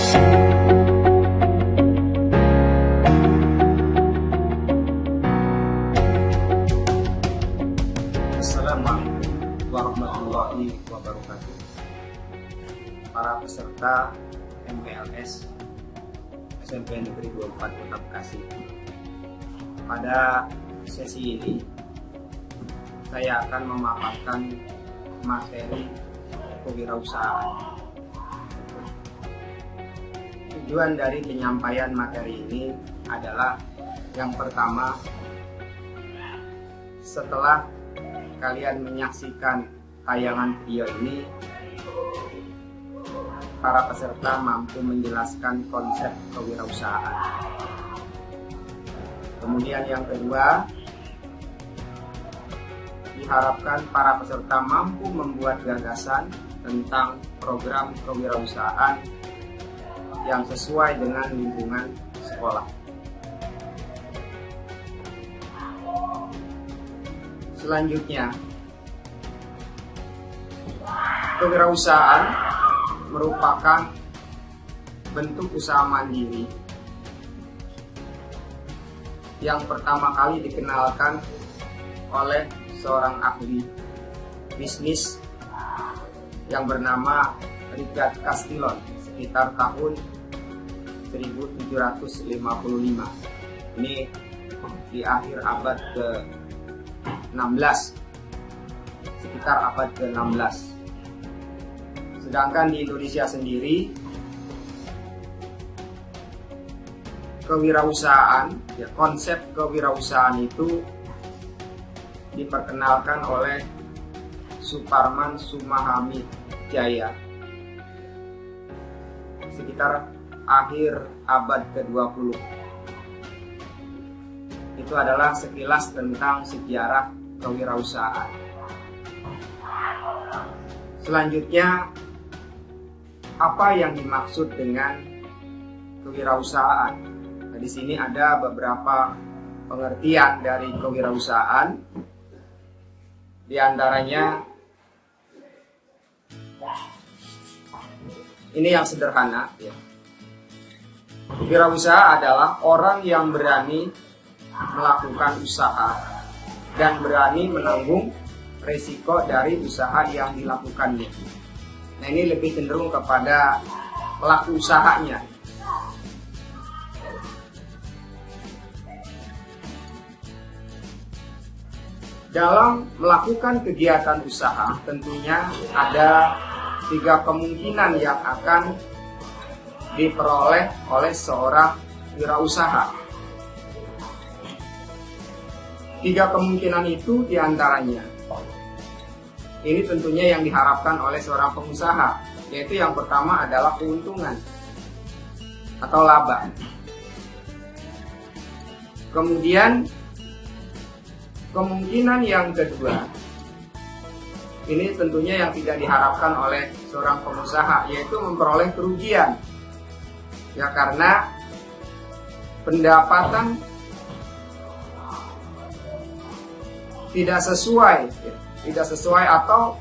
Assalamualaikum warahmatullahi wabarakatuh. Para peserta MPLS SMP Negeri 24 Kota Bekasi. Pada sesi ini saya akan memaparkan materi kewirausahaan. Tujuan dari penyampaian materi ini adalah yang pertama, setelah kalian menyaksikan tayangan video ini, para peserta mampu menjelaskan konsep kewirausahaan. Kemudian yang kedua, diharapkan para peserta mampu membuat gagasan tentang program kewirausahaan yang sesuai dengan lingkungan sekolah. Selanjutnya, kewirausahaan merupakan bentuk usaha mandiri yang pertama kali dikenalkan oleh seorang ahli bisnis yang bernama Richard Castillon sekitar tahun 1755. Ini di akhir abad ke-16, sekitar abad ke-16. Sedangkan di Indonesia sendiri, kewirausahaan, konsep kewirausahaan itu diperkenalkan oleh Suparman Sumahami Jaya sekitar akhir abad ke-20. Itu adalah sekilas tentang sejarah kewirausahaan. Selanjutnya, apa yang dimaksud dengan kewirausahaan? Nah, di sini ada beberapa pengertian dari kewirausahaan. Di antaranya, ini yang sederhana, ya. Wirausaha adalah orang yang berani melakukan usaha dan berani menanggung risiko dari usaha yang dilakukannya. Nah, ini lebih cenderung kepada pelaku usahanya. Dalam melakukan kegiatan usaha, tentunya ada 3 kemungkinan yang akan diperoleh oleh seorang wirausaha. 3 kemungkinan itu diantaranya, ini tentunya yang diharapkan oleh seorang pengusaha, yaitu yang pertama adalah keuntungan atau laba. Kemudian kemungkinan yang kedua, ini tentunya yang tidak diharapkan oleh seorang pengusaha, yaitu memperoleh kerugian. Ya, karena pendapatan tidak sesuai atau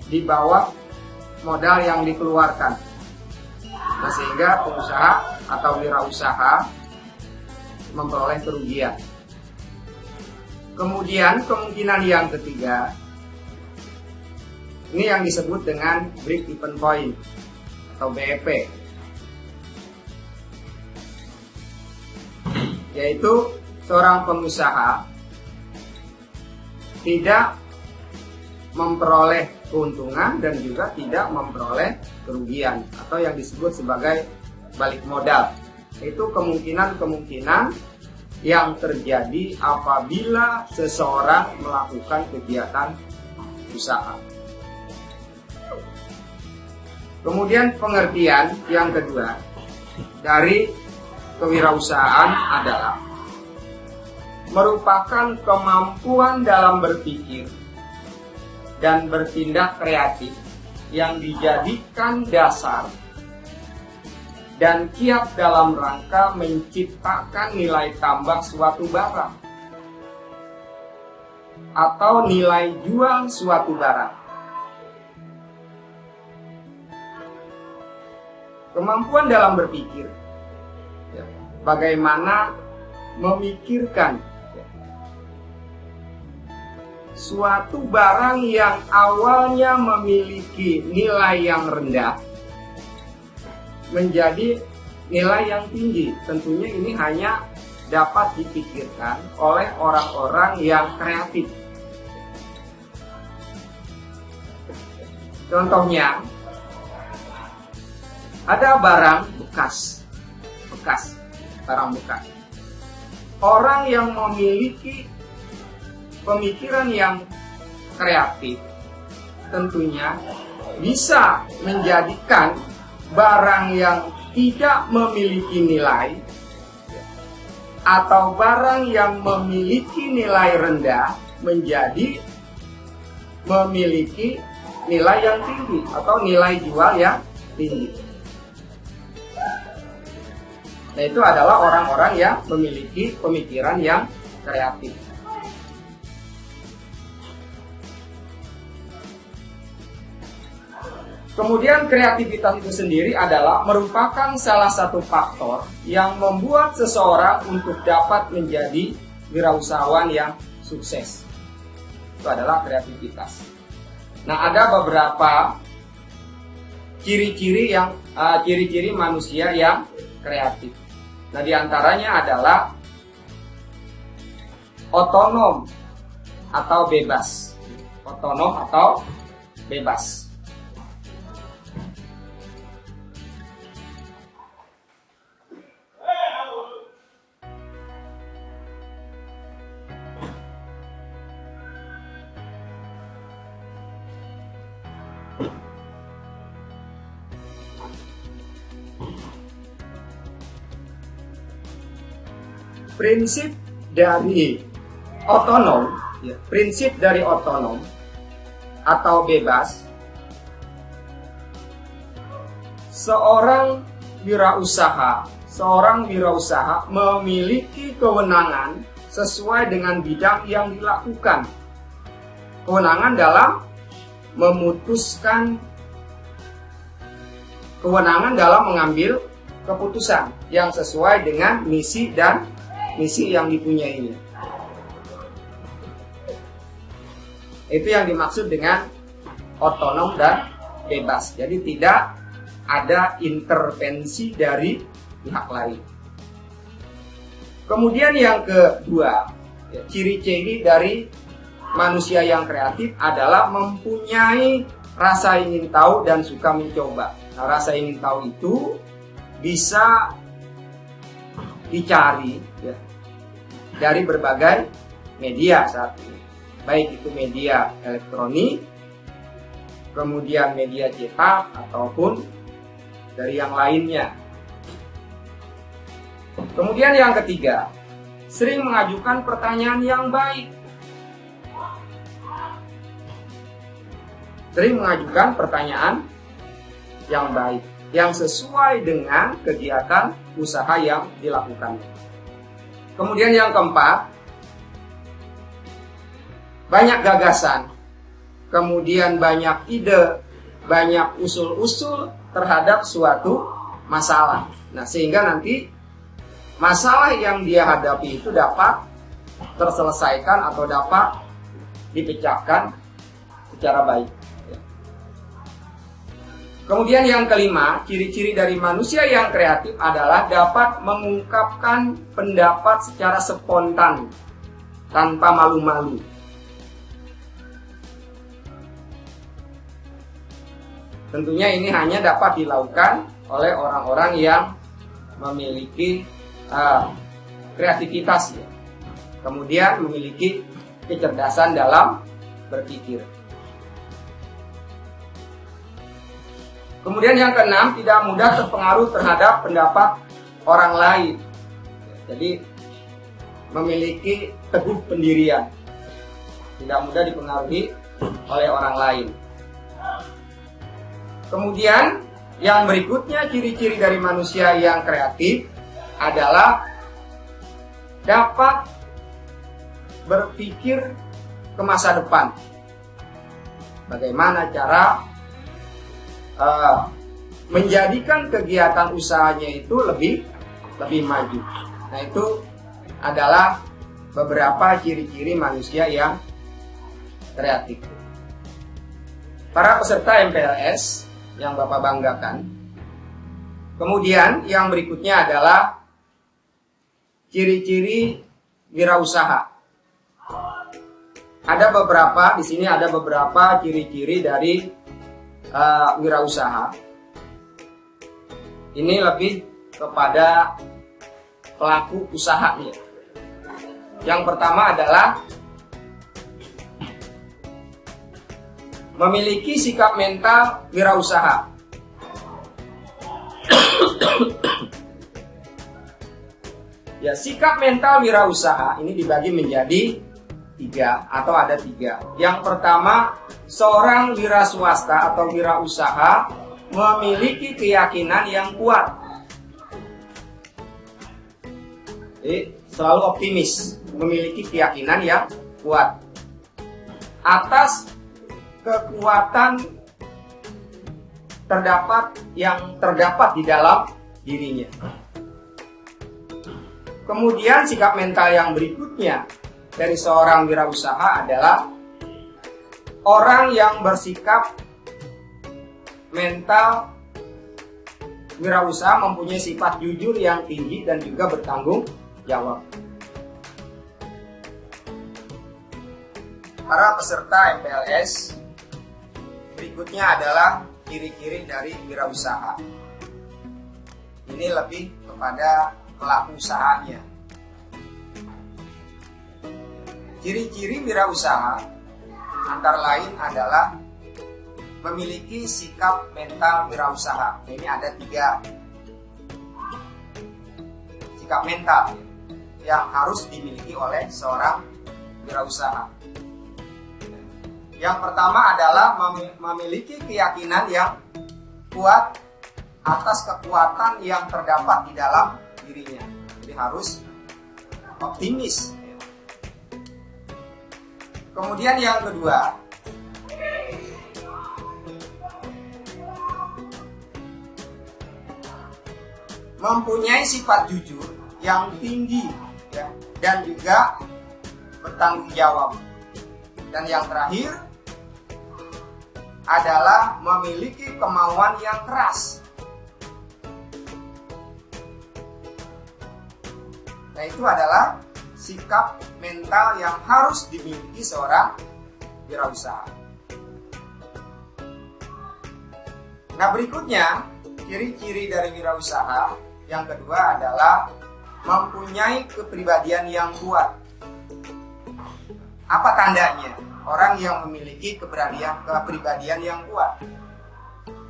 di bawah modal yang dikeluarkan. Nah, sehingga pengusaha atau wirausaha memperoleh kerugian. Kemudian kemungkinan yang ketiga, ini yang disebut dengan break even point atau BEP, yaitu seorang pengusaha tidak memperoleh keuntungan dan juga tidak memperoleh kerugian atau yang disebut sebagai balik modal. Itu kemungkinan-kemungkinan yang terjadi apabila seseorang melakukan kegiatan usaha. Kemudian pengertian yang kedua dari kewirausahaan adalah merupakan kemampuan dalam berpikir dan bertindak kreatif yang dijadikan dasar dan kiat dalam rangka menciptakan nilai tambah suatu barang atau nilai jual suatu barang. kemampuan dalam berpikir, ya, bagaimana memikirkan suatu barang yang awalnya memiliki nilai yang rendah menjadi nilai yang tinggi. Tentunya ini hanya dapat dipikirkan oleh orang-orang yang kreatif. Contohnya, ada barang bekas, barang bekas. Orang yang memiliki pemikiran yang kreatif tentunya bisa menjadikan barang yang tidak memiliki nilai atau barang yang memiliki nilai rendah menjadi memiliki nilai yang tinggi atau nilai jual yang tinggi. Nah, itu adalah orang-orang yang memiliki pemikiran yang kreatif. Kemudian kreativitas itu sendiri adalah merupakan salah satu faktor yang membuat seseorang untuk dapat menjadi wirausahawan yang sukses. Itu adalah kreativitas. Nah, ada beberapa ciri-ciri manusia yang kreatif. Nah, diantaranya adalah otonom atau bebas. Otonom atau bebas. Prinsip dari otonom atau bebas, seorang wirausaha memiliki kewenangan sesuai dengan bidang yang dilakukan. Kewenangan dalam memutuskan, kewenangan dalam mengambil keputusan yang sesuai dengan misi yang dipunyainya. Itu yang dimaksud dengan otonom dan bebas. Jadi tidak ada intervensi dari pihak lain. Kemudian yang kedua, ciri-ciri dari manusia yang kreatif adalah mempunyai rasa ingin tahu dan suka mencoba. Nah, rasa ingin tahu itu bisa dicari dari berbagai media saat ini, baik itu media elektronik, kemudian media cetak, ataupun dari yang lainnya. Kemudian yang ketiga, sering mengajukan pertanyaan yang baik. Sering mengajukan pertanyaan yang baik, yang sesuai dengan kegiatan usaha yang dilakukan. Kemudian yang keempat, banyak gagasan, kemudian banyak ide, banyak usul-usul terhadap suatu masalah. Nah, sehingga nanti masalah yang dia hadapi itu dapat terselesaikan atau dapat dipecahkan secara baik. Kemudian yang kelima, ciri-ciri dari manusia yang kreatif adalah dapat mengungkapkan pendapat secara spontan, tanpa malu-malu. Tentunya ini hanya dapat dilakukan oleh orang-orang yang memiliki kreativitas, ya. Kemudian memiliki kecerdasan dalam berpikir. Kemudian yang keenam, tidak mudah terpengaruh terhadap pendapat orang lain. Jadi memiliki teguh pendirian, tidak mudah dipengaruhi oleh orang lain. Kemudian yang berikutnya, ciri-ciri dari manusia yang kreatif adalah dapat berpikir ke masa depan. Bagaimana cara menjadikan kegiatan usahanya itu lebih maju. Nah, itu adalah beberapa ciri-ciri manusia yang kreatif. Para peserta MPLS yang Bapak banggakan. Kemudian yang berikutnya adalah ciri-ciri wirausaha. Ada beberapa, di sini ada beberapa ciri-ciri dari wirausaha. Ini lebih kepada pelaku usahanya. Yang pertama adalah memiliki sikap mental wirausaha. Ya, sikap mental wirausaha ini dibagi menjadi 3 atau ada 3. Yang pertama, seorang wira swasta atau wirausaha memiliki keyakinan yang kuat. Jadi, selalu optimis, memiliki keyakinan yang kuat atas kekuatan yang terdapat di dalam dirinya. Kemudian sikap mental yang berikutnya dari seorang wirausaha adalah orang yang bersikap mental wirausaha mempunyai sifat jujur yang tinggi dan juga bertanggung jawab. Para peserta MPLS, berikutnya adalah ciri-ciri dari wirausaha. Ini lebih kepada pelaku usahanya. Ciri-ciri wirausaha antara lain adalah memiliki sikap mental wirausaha. Ini ada 3 sikap mental yang harus dimiliki oleh seorang wirausaha. Yang pertama adalah memiliki keyakinan yang kuat atas kekuatan yang terdapat di dalam dirinya. Jadi harus optimis. Kemudian yang kedua, mempunyai sifat jujur yang tinggi ya, dan juga bertanggung jawab. Dan yang terakhir adalah memiliki kemauan yang keras. Nah, itu adalah sikap mental yang harus dimiliki seorang wirausaha. Nah, berikutnya ciri-ciri dari wirausaha yang kedua adalah mempunyai kepribadian yang kuat. Apa tandanya? Orang yang memiliki kepribadian yang kuat.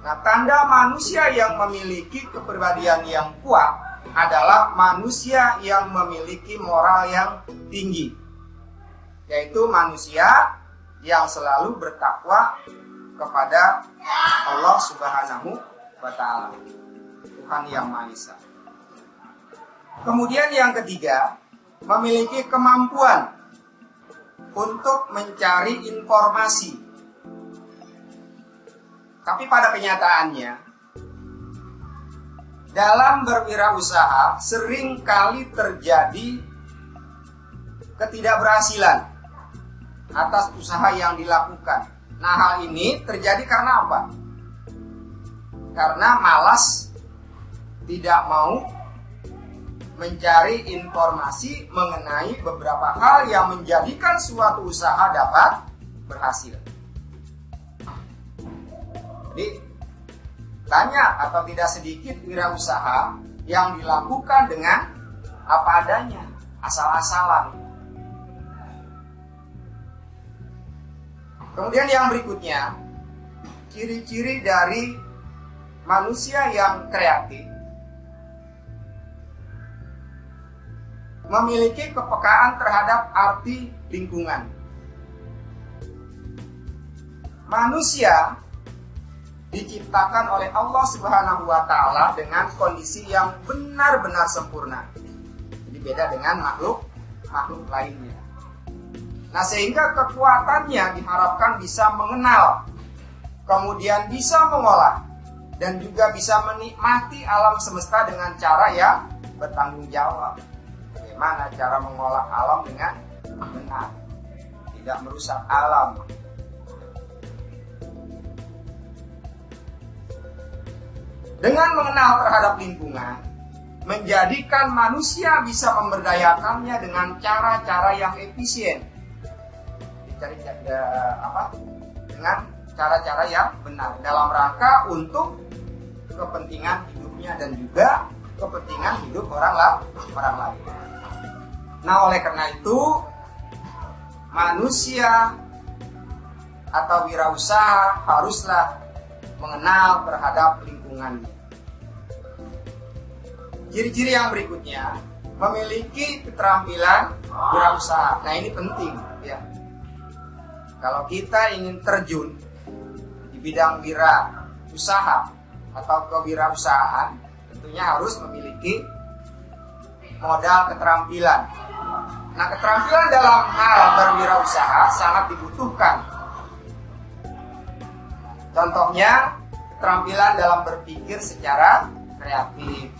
Nah, tanda manusia yang memiliki kepribadian yang kuat adalah manusia yang memiliki moral yang tinggi, yaitu manusia yang selalu bertakwa kepada Allah Subhanahu wa Ta'ala, Tuhan yang Maha Esa. Kemudian yang ketiga, memiliki kemampuan untuk mencari informasi. Tapi pada kenyataannya, dalam berwirausaha sering kali terjadi ketidakberhasilan atas usaha yang dilakukan. Nah, hal ini terjadi karena apa? Karena malas, tidak mau mencari informasi mengenai beberapa hal yang menjadikan suatu usaha dapat berhasil. Jadi, banyak atau tidak sedikit wirausaha yang dilakukan dengan apa adanya, asal-asalan. Kemudian yang berikutnya, ciri-ciri dari manusia yang kreatif memiliki kepekaan terhadap arti lingkungan. Manusia diciptakan oleh Allah Subhanahu wa Ta'ala dengan kondisi yang benar-benar sempurna. Jadi beda dengan makhluk lainnya. Nah, sehingga kekuatannya diharapkan bisa mengenal, kemudian bisa mengolah dan juga bisa menikmati alam semesta dengan cara yang bertanggung jawab. Bagaimana cara mengolah alam dengan benar, tidak merusak alam. Dengan mengenal terhadap lingkungan, menjadikan manusia bisa memberdayakannya dengan cara-cara yang efisien. Dengan cara-cara yang benar dalam rangka untuk kepentingan hidupnya dan juga kepentingan hidup orang lain. Nah, oleh karena itu manusia atau wirausaha haruslah mengenal terhadap lingkungannya. Ciri-ciri yang berikutnya, memiliki keterampilan wirausaha. Nah, ini penting ya. Kalau kita ingin terjun di bidang wirausaha atau kewirausahaan, tentunya harus memiliki modal keterampilan. Nah, keterampilan dalam hal berwirausaha sangat dibutuhkan. Contohnya, keterampilan dalam berpikir secara kreatif.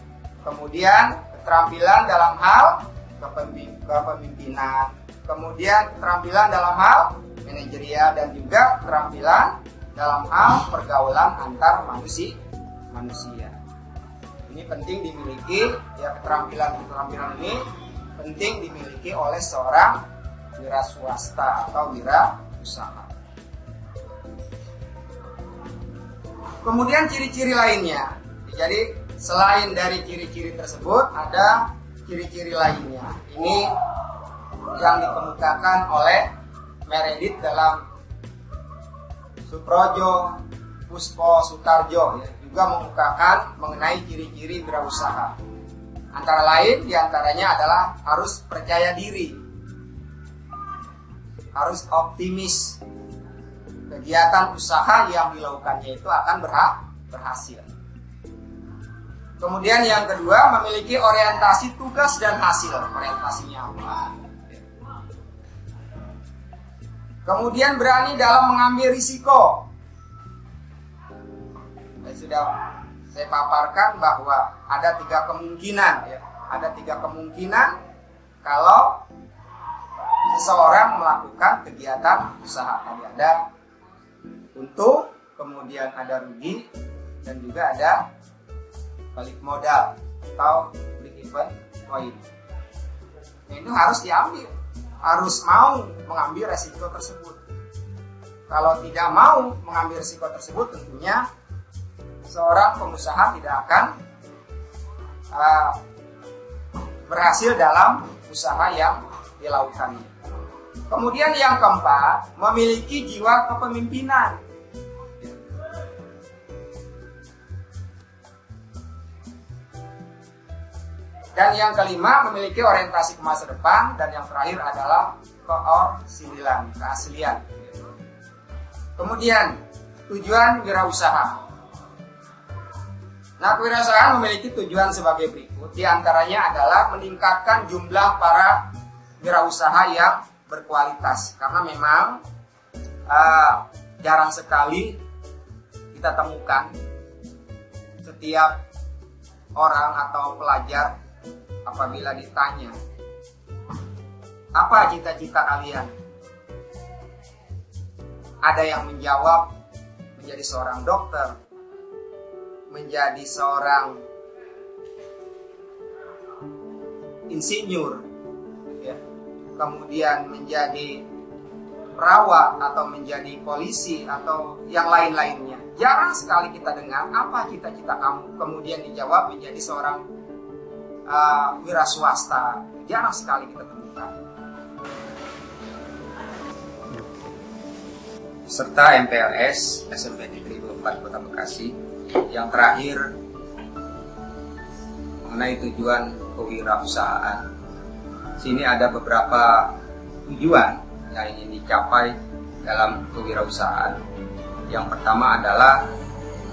Kemudian, keterampilan dalam hal kepemimpinan. Kemudian, keterampilan dalam hal manajerial dan juga keterampilan dalam hal pergaulan antar manusia. Ini penting dimiliki, ya, keterampilan ini penting dimiliki oleh seorang wira swasta atau wirausaha. Kemudian ciri-ciri lainnya. Jadi selain dari ciri-ciri tersebut ada ciri-ciri lainnya. Ini yang dikemukakan oleh Meredith dalam Suprojo Puspo Sutarjo, ya, juga mengemukakan mengenai ciri-ciri wirausaha. Antara lain diantaranya adalah harus percaya diri, harus optimis. Kegiatan usaha yang dilakukannya itu akan berhasil. Kemudian yang kedua, memiliki orientasi tugas dan hasil. Orientasinya apa? Kemudian berani dalam mengambil risiko. Saya paparkan bahwa ada 3 kemungkinan, ya. Ada 3 kemungkinan kalau seseorang melakukan kegiatan usaha. Tadi ada untung, kemudian ada rugi, dan juga ada balik modal atau break even point. Nah, itu harus diambil, harus mau mengambil resiko tersebut. Kalau tidak mau mengambil resiko tersebut, tentunya seorang pengusaha tidak akan berhasil dalam usaha yang dilakukannya. Kemudian yang keempat, memiliki jiwa kepemimpinan. Dan yang kelima, memiliki orientasi ke masa depan. Dan yang terakhir adalah keaslian. Kemudian, tujuan wirausaha. Nah, kewirausahaan memiliki tujuan sebagai berikut. Di antaranya adalah meningkatkan jumlah para wirausaha yang berkualitas. Karena memang jarang sekali kita temukan setiap orang atau pelajar apabila ditanya, apa cita-cita kalian? Ada yang menjawab menjadi seorang dokter, menjadi seorang insinyur, ya, kemudian menjadi perawat atau menjadi polisi atau yang lain-lainnya. Jarang sekali kita dengar apa cita-cita kamu, kemudian dijawab menjadi seorang wira swasta. Jarang sekali kita temukan. Serta MPLS SMP Negeri 24 Kota Bekasi. Yang terakhir mengenai tujuan kewirausahaan. Sini ada beberapa tujuan yang ingin dicapai dalam kewirausahaan. Yang pertama adalah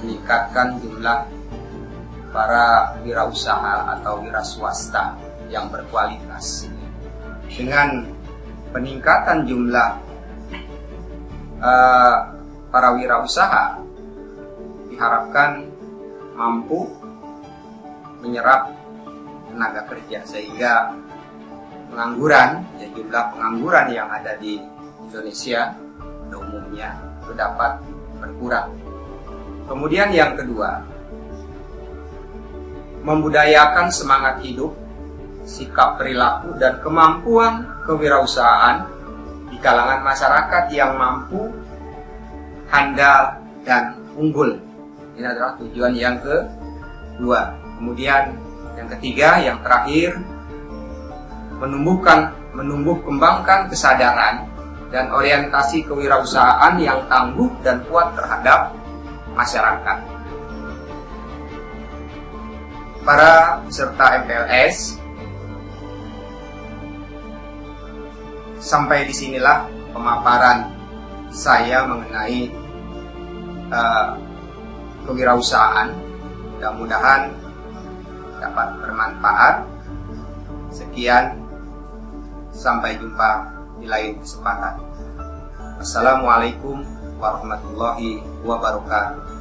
meningkatkan jumlah para wirausaha atau wira swasta yang berkualitas. Dengan peningkatan jumlah para wirausaha, diharapkan mampu menyerap tenaga kerja, sehingga pengangguran, ya jumlah pengangguran yang ada di Indonesia pada umumnya itu dapat berkurang. Kemudian yang kedua, membudayakan semangat hidup, sikap perilaku, dan kemampuan kewirausahaan di kalangan masyarakat yang mampu, handal, dan unggul. Ini adalah tujuan yang kedua. Kemudian yang ketiga, yang terakhir, menumbuh kembangkan kesadaran dan orientasi kewirausahaan yang tangguh dan kuat terhadap masyarakat. Para peserta MPLS, sampai disinilah pemaparan saya mengenai kewirausahaan. Mudah-mudahan dapat bermanfaat. Sekian, sampai jumpa di lain kesempatan. Assalamualaikum warahmatullahi wabarakatuh.